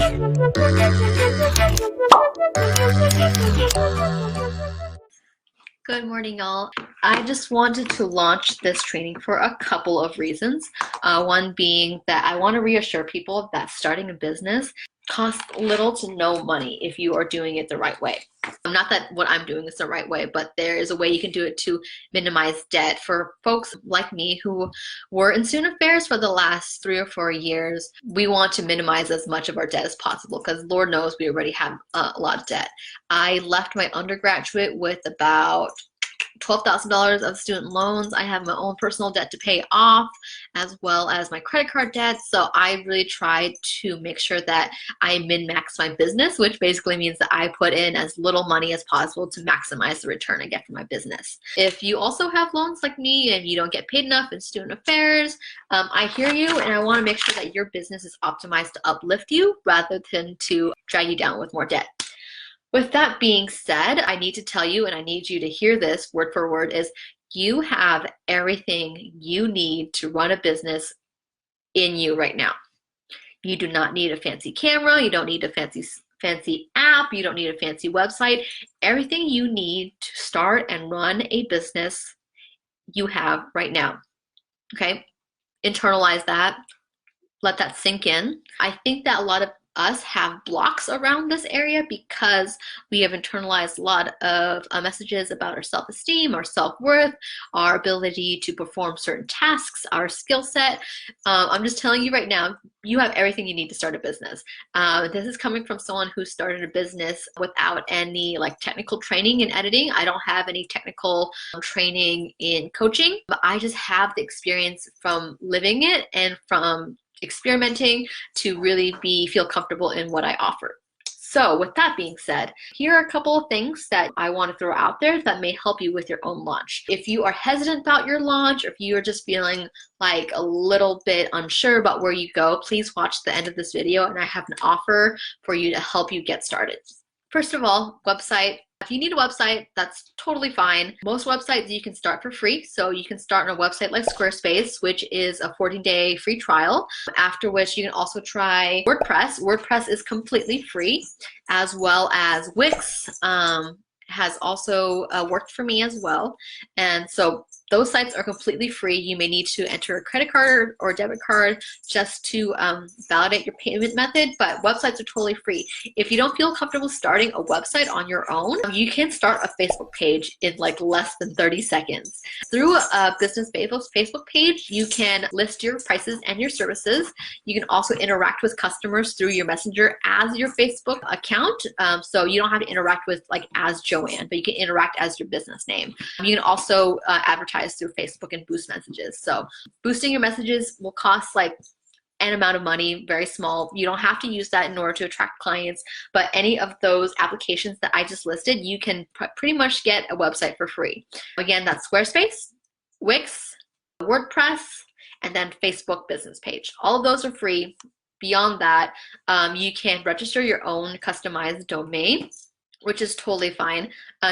Good morning, y'all. I just wanted to launch this training for a couple of reasons. One being that I want to reassure people that starting a business costs little to no money if you are doing it the right way. Not that what I'm doing is the right way, but there is a way you can do it to minimize debt. For folks like me who were in student affairs for the last 3 or 4 years, we want to minimize as much of our debt as possible because Lord knows we already have a lot of debt. I left my undergraduate with about $12,000 of student loans. I have my own personal debt to pay off, as well as my credit card debt. So I really tried to make sure that I min-max my business, which basically means that I put in as little money as possible to maximize the return I get from my business. If you also have loans like me and you don't get paid enough in student affairs, I hear you, and I want to make sure that your business is optimized to uplift you rather than to drag you down with more debt. With that being said, I need to tell you, and I need you to hear this word for word, is you have everything you need to run a business in you right now. You do not need a fancy camera. You don't need a fancy app. You don't need a fancy website. Everything you need to start and run a business you have right now. Okay? Internalize that. Let that sink in. I think that a lot of us have blocks around this area because we have internalized a lot of messages about our self-esteem, our self-worth, our ability to perform certain tasks, our skill set. I'm just telling you right now, you have everything you need to start a business. This is coming from someone who started a business without any technical training in editing. I don't have any technical training in coaching, but I just have the experience from living it and from experimenting to really feel comfortable in what I offer. So with that being said, here are a couple of things that I want to throw out there that may help you with your own launch. If you are hesitant about your launch, or if you are just feeling like a little bit unsure about where you go, please watch the end of this video and I have an offer for you to help you get started. First of all, website. If you need a website, that's totally fine. Most websites you can start for free. So you can start on a website like Squarespace, which is a 14-day free trial, after which you can also try WordPress. WordPress is completely free, as well as Wix has also worked for me as well. And so those sites are completely free. You may need to enter a credit card or debit card just to validate your payment method, but websites are totally free. If you don't feel comfortable starting a website on your own, you can start a Facebook page in less than 30 seconds. Through a business Facebook page, you can list your prices and your services. You can also interact with customers through your Messenger as your Facebook account. So you don't have to interact with as Joanne, but you can interact as your business name. You can also advertise through Facebook and boost messages. So boosting your messages will cost an amount of money, very small. You don't have to use that in order to attract clients, but any of those applications that I just listed, you can pretty much get a website for free. Again, that's Squarespace, Wix, WordPress, and then Facebook business page. All of those are free. Beyond that, you can register your own customized domain, which is totally fine.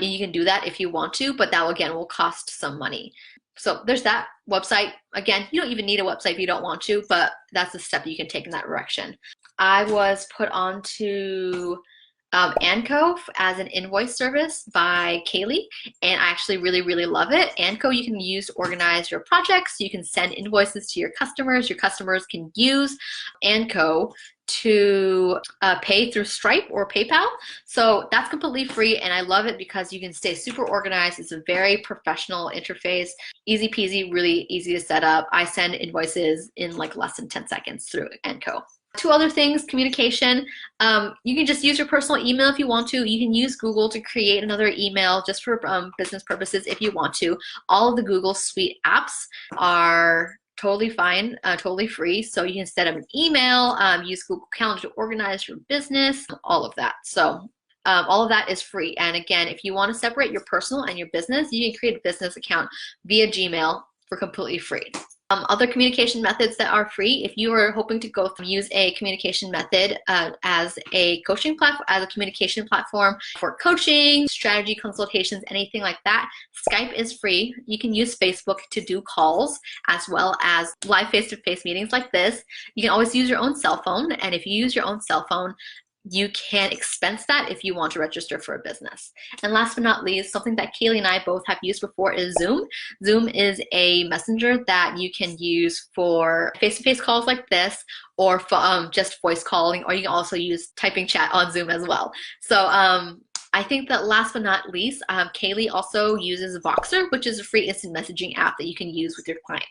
You can do that if you want to, but that again will cost some money. So there's that website. Again, you don't even need a website if you don't want to, but that's a step you can take in that direction. I was put onto Anco as an invoice service by Kaylee, and I actually really love it. Anco you can use to organize your projects. You can send invoices to your customers. Your customers can use Anco to pay through Stripe or PayPal. So that's completely free, and I love it because you can stay super organized. It's a very professional interface, easy peasy, really easy to set up. I send invoices in less than 10 seconds through Anco. 2 other things, communication. You can just use your personal email if you want to. You can use Google to create another email just for business purposes if you want to. All of the Google Suite apps are totally fine, totally free. So you can set up an email, use Google Calendar to organize your business, all of that. So all of that is free. And again, if you want to separate your personal and your business, you can create a business account via Gmail for completely free. Other communication methods that are free, if you are hoping to use a communication method as a communication platform for coaching, strategy consultations, anything like that, Skype is free. You can use Facebook to do calls as well as live face-to-face meetings like this. You can always use your own cell phone, and if you use your own cell phone, you can expense that if you want to register for a business. And last but not least, something that Kaylee and I both have used before is Zoom. Zoom is a messenger that you can use for face-to-face calls like this, or for just voice calling, or you can also use typing chat on Zoom as well. So I think that last but not least, Kaylee also uses Voxer, which is a free instant messaging app that you can use with your client.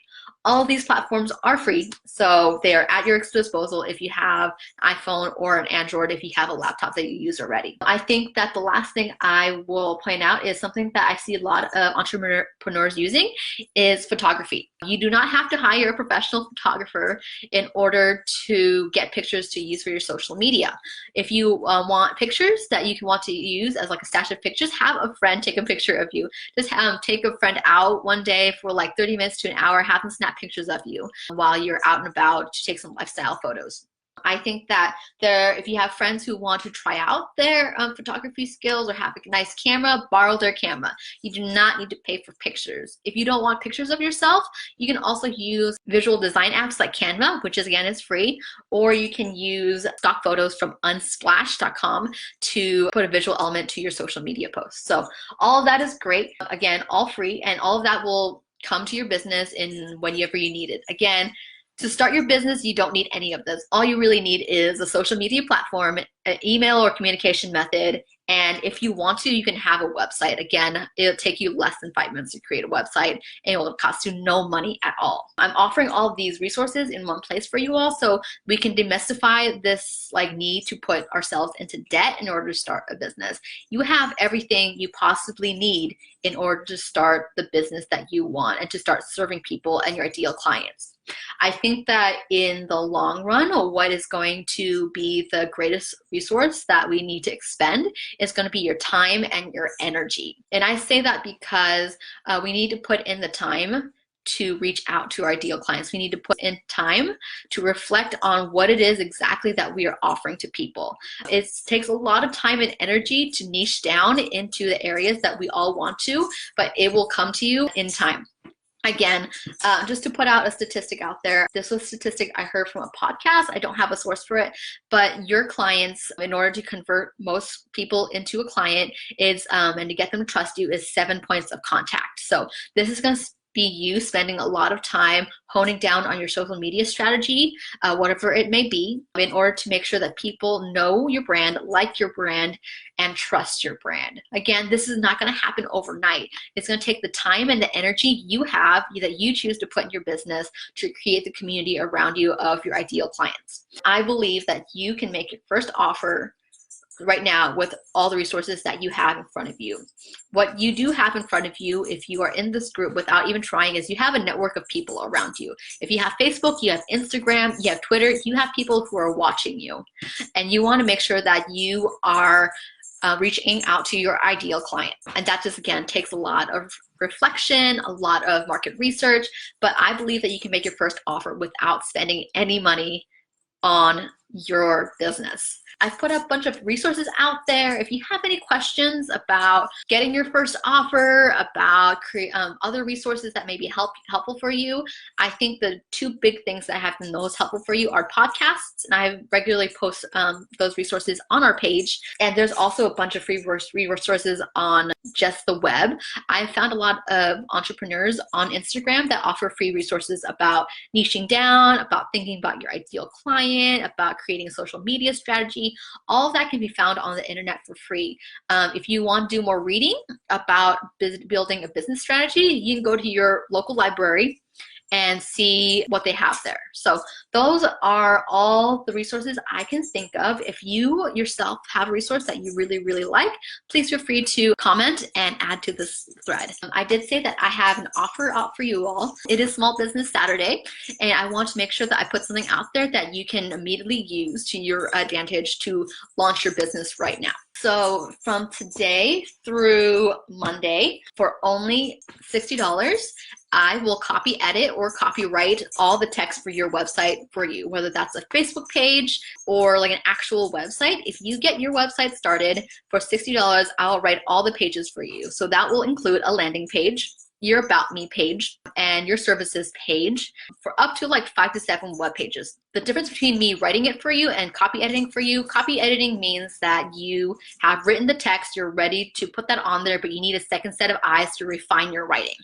All of these platforms are free, so they are at your disposal if you have an iPhone or an Android, if you have a laptop that you use already. I think that the last thing I will point out is something that I see a lot of entrepreneurs using is photography. You do not have to hire a professional photographer in order to get pictures to use for your social media. If you want pictures that you want to use as like a stash of pictures, have a friend take a picture of you. Just take a friend out one day for like 30 minutes to an hour, have them snap pictures of you while you're out and about to take some lifestyle photos. I think that if you have friends who want to try out their photography skills or have a nice camera, borrow their camera. You do not need to pay for pictures. If you don't want pictures of yourself, you can also use visual design apps like Canva, which is free, or you can use stock photos from unsplash.com to put a visual element to your social media posts. So all of that is great. Again, all free, and all of that will come to your business in whenever you need it. Again, to start your business, you don't need any of this. All you really need is a social media platform, an email or communication method, and if you want to, you can have a website. Again, it'll take you less than 5 minutes to create a website, and it will cost you no money at all. I'm offering all of these resources in one place for you all, so we can demystify this need to put ourselves into debt in order to start a business. You have everything you possibly need in order to start the business that you want and to start serving people and your ideal clients. I think that in the long run, what is going to be the greatest resource that we need to expend is going to be your time and your energy. And I say that because we need to put in the time to reach out to our ideal clients. We need to put in time to reflect on what it is exactly that we are offering to people. It takes a lot of time and energy to niche down into the areas that we all want to, but it will come to you in time. Again, just to put out a statistic out there, this was a statistic I heard from a podcast. I don't have a source for it, but your clients, in order to convert most people into a client, is and to get them to trust you, is 7 points of contact. So this is going to be you spending a lot of time honing down on your social media strategy, whatever it may be, in order to make sure that people know your brand, like your brand, and trust your brand. Again, this is not going to happen overnight. It's going to take the time and the energy you have that you choose to put in your business to create the community around you of your ideal clients. I believe that you can make your first offer right now with all the resources that you have in front of you. What you do have in front of you, if you are in this group without even trying, is you have a network of people around you. If you have Facebook, you have Instagram, you have Twitter, you have people who are watching you. And you want to make sure that you are reaching out to your ideal client. And that just, again, takes a lot of reflection, a lot of market research, but I believe that you can make your first offer without spending any money on your business. I've put a bunch of resources out there. If you have any questions about getting your first offer, about other resources that may be helpful for you, I think the two big things that have been most helpful for you are podcasts, and I regularly post those resources on our page. And there's also a bunch of free resources on just the web. I've found a lot of entrepreneurs on Instagram that offer free resources about niching down, about thinking about your ideal client, about creating a social media strategy. All of that can be found on the internet for free. If you want to do more reading about building a business strategy, you can go to your local library and see what they have there. So those are all the resources I can think of. If you yourself have a resource that you really, really like, please feel free to comment and add to this thread. I did say that I have an offer out for you all. It is Small Business Saturday, and I want to make sure that I put something out there that you can immediately use to your advantage to launch your business right now. So from today through Monday, for only $60, I will copy edit or copyright all the text for your website for you, whether that's a Facebook page or like an actual website. If you get your website started for $60, I'll write all the pages for you. So that will include a landing page, your About Me page, and your services page for up to like 5 to 7 web pages. The difference between me writing it for you and copy editing for you, copy editing means that you have written the text, you're ready to put that on there, but you need a second set of eyes to refine your writing.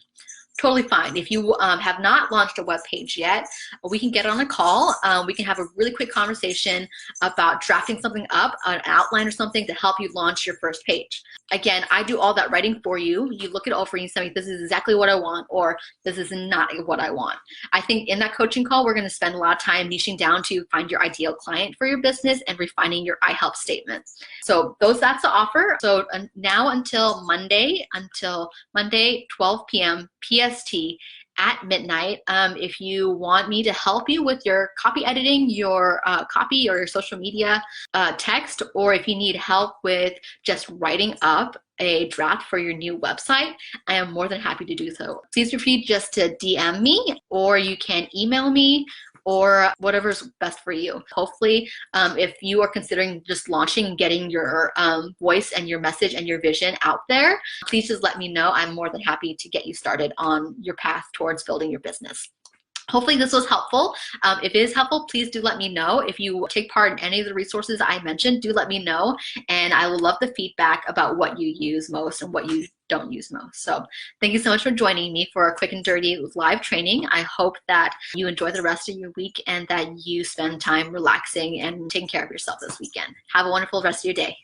Totally fine. If you have not launched a web page yet, we can get on a call. We can have a really quick conversation about drafting something up, an outline or something to help you launch your first page. Again, I do all that writing for you. You look it over and you say, this is exactly what I want, or this is not what I want. I think in that coaching call, we're going to spend a lot of time niching down to find your ideal client for your business and refining your I help statement. So that's the offer. So now until Monday, 12 p.m. PST at midnight. If you want me to help you with your copy editing, your copy or your social media text, or if you need help with just writing up a draft for your new website, I am more than happy to do so. Please feel free just to DM me, or you can email me, or whatever's best for you. Hopefully, if you are considering just launching and getting your voice and your message and your vision out there, please just let me know. I'm more than happy to get you started on your path towards building your business. Hopefully this was helpful. If it is helpful, please do let me know. If you take part in any of the resources I mentioned, do let me know. And I will love the feedback about what you use most and what you don't use most. So thank you so much for joining me for a quick and dirty live training. I hope that you enjoy the rest of your week and that you spend time relaxing and taking care of yourself this weekend. Have a wonderful rest of your day.